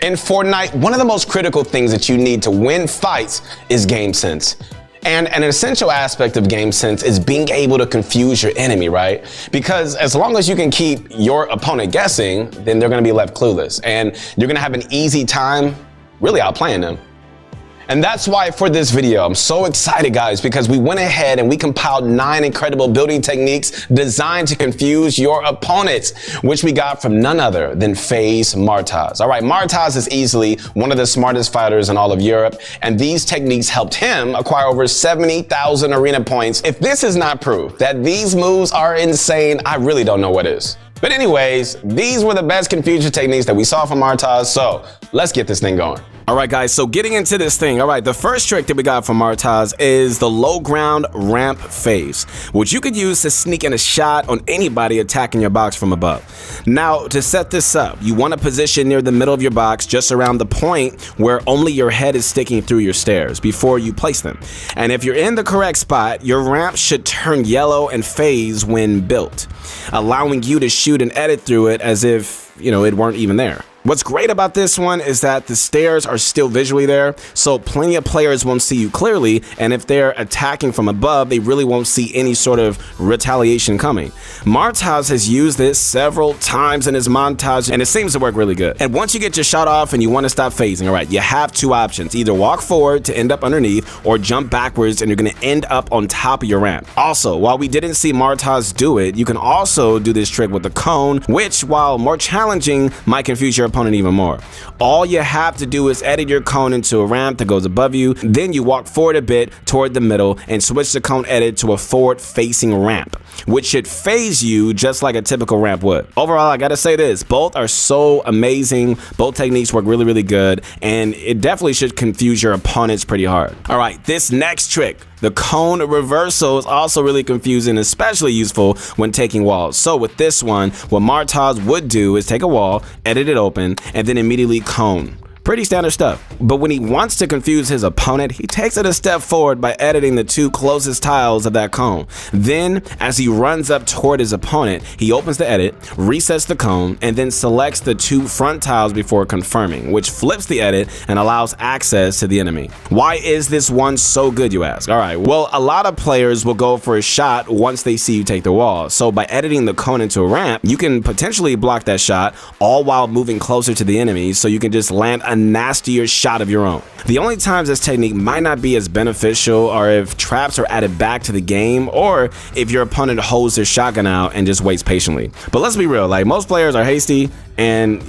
In Fortnite, one of the most critical things that you need to win fights is game sense. And an essential aspect of game sense is being able to confuse your enemy, right? Because as long as you can keep your opponent guessing, then they're gonna be left clueless. And you're gonna have an easy time really outplaying them. And that's why for this video, I'm so excited, guys, because we went ahead and we compiled 9 incredible building techniques designed to confuse your opponents, which we got from none other than FaZe Martaz. All right, Martaz is easily one of the smartest fighters in all of Europe, and these techniques helped him acquire over 70,000 arena points. If this is not proof that these moves are insane, I really don't know what is. But anyways, these were the best confusion techniques that we saw from Martaz, so let's get this thing going. All right, guys, so getting into this thing. All right, the first trick that we got from Martaz is the low ground ramp phase, which you could use to sneak in a shot on anybody attacking your box from above. Now, to set this up, you want to position near the middle of your box, just around the point where only your head is sticking through your stairs before you place them. And if you're in the correct spot, your ramp should turn yellow and phase when built, allowing you to shoot and edit through it as if, it weren't even there. What's great about this one is that the stairs are still visually there, so plenty of players won't see you clearly, and if they're attacking from above, they really won't see any sort of retaliation coming. Martaz has used this several times in his montage, and it seems to work really good. And once you get your shot off and you want to stop phasing, all right, you have 2 options. Either walk forward to end up underneath, or jump backwards and you're going to end up on top of your ramp. Also, while we didn't see Martaz do it, you can also do this trick with the cone, which, while more challenging, might confuse your opponent even more. All you have to do is edit your cone into a ramp that goes above you, then you walk forward a bit toward the middle and switch the cone edit to a forward facing ramp, which should phase you just like a typical ramp would. Overall, I gotta say this, both are so amazing, both techniques work really, really good, and it definitely should confuse your opponents pretty hard. All right, this next trick, the cone reversal, is also really confusing, especially useful when taking walls. So with this one, what Martaz would do is take a wall, edit it open, and then immediately cone. Pretty standard stuff. But when he wants to confuse his opponent, he takes it a step forward by editing the 2 closest tiles of that cone. Then, as he runs up toward his opponent, he opens the edit, resets the cone, and then selects the 2 front tiles before confirming, which flips the edit and allows access to the enemy. Why is this one so good, you ask? All right, well, a lot of players will go for a shot once they see you take the wall. So by editing the cone into a ramp, you can potentially block that shot, all while moving closer to the enemy, so you can just land a nastier shot of your own. The only times this technique might not be as beneficial are if traps are added back to the game, or if your opponent holds their shotgun out and just waits patiently. But let's be real, like, most players are hasty and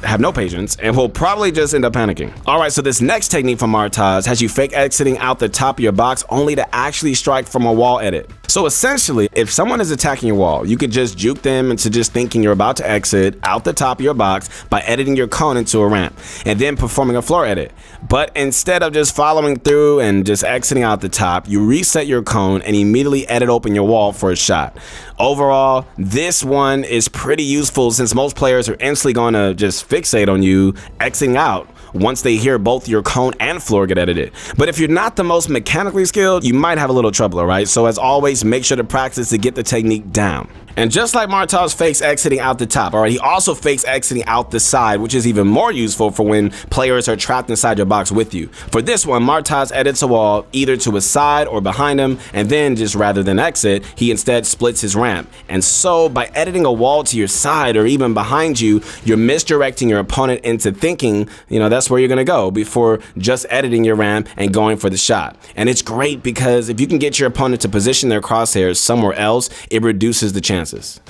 have no patience and will probably just end up panicking. All right, so this next technique from Martaz has you fake exiting out the top of your box only to actually strike from a wall edit. So essentially, if someone is attacking your wall, you could just juke them into just thinking you're about to exit out the top of your box by editing your cone into a ramp and then performing a floor edit. But instead of just following through and just exiting out the top, you reset your cone and immediately edit open your wall for a shot. Overall, this one is pretty useful since most players are instantly going to just fixate on you exiting out once they hear both your cone and floor get edited. But if you're not the most mechanically skilled, you might have a little trouble, all right? So as always, make sure to practice to get the technique down. And just like Martaz fakes exiting out the top, all right, he also fakes exiting out the side, which is even more useful for when players are trapped inside your box with you. For this one, Martaz edits a wall either to his side or behind him, and then just rather than exit, he instead splits his ramp. And so by editing a wall to your side or even behind you, you're misdirecting your opponent into thinking, that's where you're gonna go before just editing your ramp and going for the shot. And it's great because if you can get your opponent to position their crosshairs somewhere else, it reduces the chances.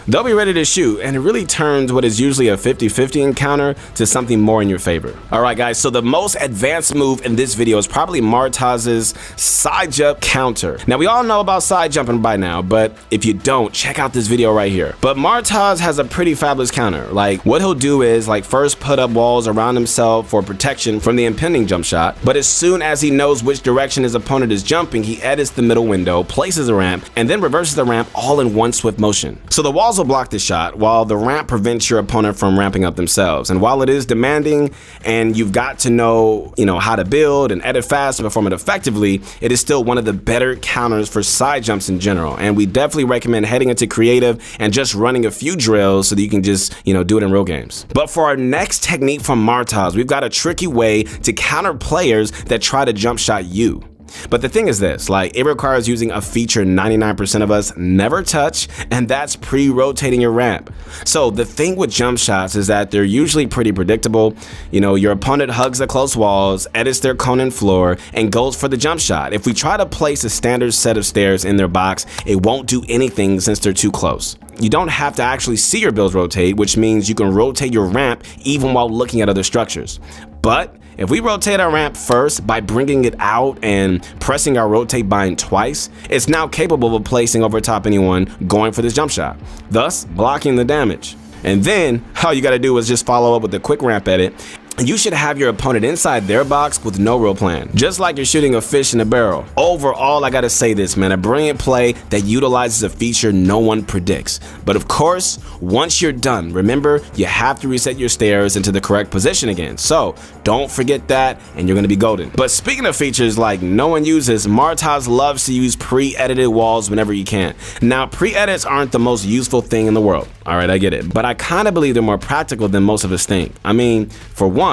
They'll be ready to shoot, and it really turns what is usually a 50-50 encounter to something more in your favor. All right, guys, so the most advanced move in this video is probably Martaz's side jump counter. Now, we all know about side jumping by now, but if you don't, check out this video right here. But Martaz has a pretty fabulous counter. Like, what he'll do is, first put up walls around himself for protection from the impending jump shot, but as soon as he knows which direction his opponent is jumping, he edits the middle window, places a ramp, and then reverses the ramp all in one swift motion. So the walls will block the shot, while the ramp prevents your opponent from ramping up themselves. And while it is demanding and you've got to know, how to build and edit fast and perform it effectively, it is still one of the better counters for side jumps in general. And we definitely recommend heading into creative and just running a few drills so that you can just, do it in real games. But for our next technique from Martaz, we've got a tricky way to counter players that try to jump shot you. But the thing is this, it requires using a feature 99% of us never touch, and that's pre-rotating your ramp. So the thing with jump shots is that they're usually pretty predictable. Your opponent hugs the close walls, edits their cone and floor, and goes for the jump shot. If we try to place a standard set of stairs in their box, it won't do anything since they're too close. You don't have to actually see your builds rotate, which means you can rotate your ramp even while looking at other structures. But if we rotate our ramp first by bringing it out and pressing our rotate bind twice, it's now capable of placing over top anyone going for this jump shot, thus blocking the damage. And then all you gotta do is just follow up with a quick ramp edit. You should have your opponent inside their box with no real plan, just like you're shooting a fish in a barrel. Overall, I gotta say this, man, a brilliant play that utilizes a feature no one predicts. But of course, once you're done, remember, you have to reset your stairs into the correct position again. So don't forget that, and you're gonna be golden. But speaking of features like no one uses, Martaz loves to use pre-edited walls whenever you can. Now, pre-edits aren't the most useful thing in the world. All right, I get it. But I kind of believe they're more practical than most of us think. I mean, for one,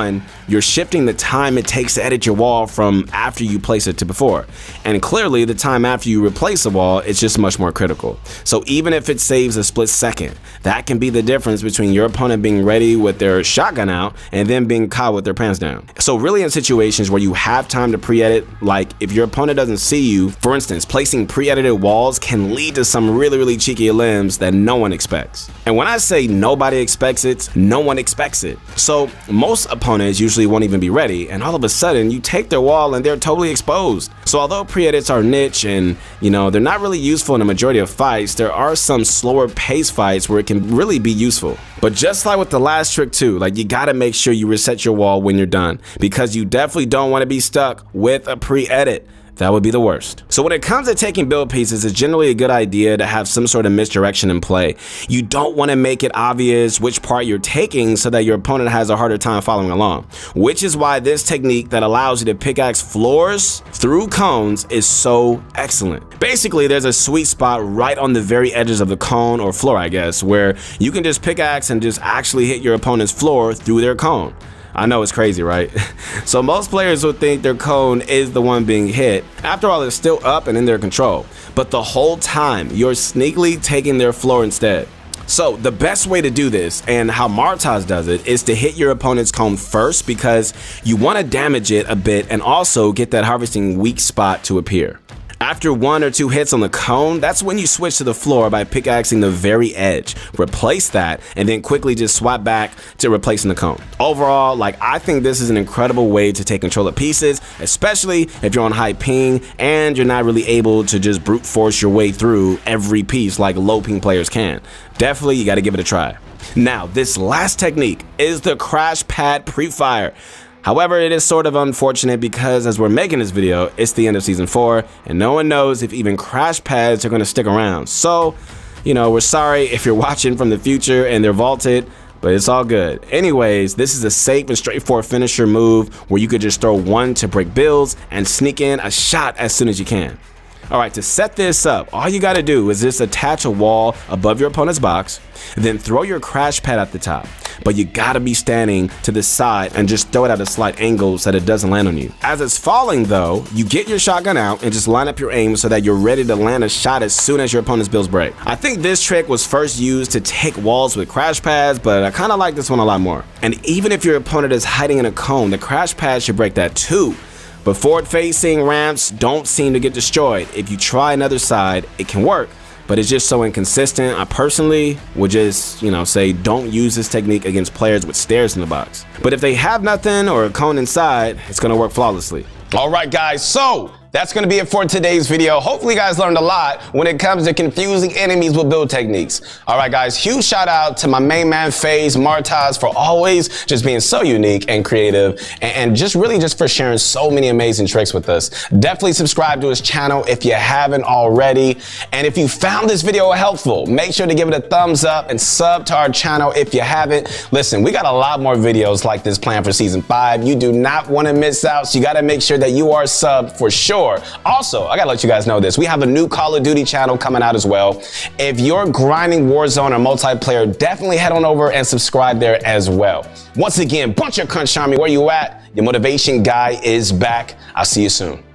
you're shifting the time it takes to edit your wall from after you place it to before. And clearly, the time after you replace a wall is just much more critical. So even if it saves a split second, that can be the difference between your opponent being ready with their shotgun out and then being caught with their pants down. So really in situations where you have time to pre-edit, like if your opponent doesn't see you, for instance, placing pre-edited walls can lead to some really cheeky limbs that no one expects. And when I say nobody expects it, no one expects it. So most opponents usually won't even be ready, and all of a sudden you take their wall and they're totally exposed. So although pre-edits are niche and they're not really useful in a majority of fights, there are some slower pace fights where it can really be useful. But just like with the last trick too, you gotta make sure you reset your wall when you're done, because you definitely don't want to be stuck with a pre-edit. That would be the worst. So when it comes to taking build pieces, it's generally a good idea to have some sort of misdirection in play. You don't want to make it obvious which part you're taking so that your opponent has a harder time following along, which is why this technique that allows you to pickaxe floors through cones is so excellent. Basically, there's a sweet spot right on the very edges of the cone or floor, I guess, where you can just pickaxe and just actually hit your opponent's floor through their cone. I know it's crazy, right? So most players would think their cone is the one being hit. After all, it's still up and in their control. But the whole time, you're sneakily taking their floor instead. So the best way to do this, and how Martaz does it, is to hit your opponent's cone first, because you want to damage it a bit and also get that harvesting weak spot to appear. After 1 or 2 hits on the cone, that's when you switch to the floor by pickaxing the very edge, replace that, and then quickly just swap back to replacing the cone. Overall, I think this is an incredible way to take control of pieces, especially if you're on high ping and you're not really able to just brute force your way through every piece like low ping players can. Definitely, you gotta give it a try. Now, this last technique is the crash pad pre-fire. However, it is sort of unfortunate because as we're making this video, it's the end of season 4 and no one knows if even crash pads are going to stick around. So, we're sorry if you're watching from the future and they're vaulted, but it's all good. Anyways, this is a safe and straightforward finisher move where you could just throw one to break builds and sneak in a shot as soon as you can. All right, to set this up, all you gotta do is just attach a wall above your opponent's box, then throw your crash pad at the top. But you gotta be standing to the side and just throw it at a slight angle so that it doesn't land on you. As it's falling though, you get your shotgun out and just line up your aim so that you're ready to land a shot as soon as your opponent's builds break. I think this trick was first used to take walls with crash pads, but I kinda like this one a lot more. And even if your opponent is hiding in a cone, the crash pad should break that too. But forward-facing ramps don't seem to get destroyed. If you try another side, it can work, but it's just so inconsistent. I personally would just, say don't use this technique against players with stairs in the box. But if they have nothing or a cone inside, it's gonna work flawlessly. All right, guys, so That's going to be it for today's video. Hopefully you guys learned a lot when it comes to confusing enemies with build techniques. All right, guys, huge shout out to my main man, FaZe Martaz, for always just being so unique and creative and just really just for sharing so many amazing tricks with us. Definitely subscribe to his channel if you haven't already. And if you found this video helpful, make sure to give it a thumbs up and sub to our channel if you haven't. Listen, we got a lot more videos like this planned for season 5. You do not want to miss out, so you got to make sure that you are subbed for sure. Also, I got to let you guys know this. We have a new Call of Duty channel coming out as well. If you're grinding Warzone or multiplayer, definitely head on over and subscribe there as well. Once again, bunch of Crunch Army, where you at? Your motivation guy is back. I'll see you soon.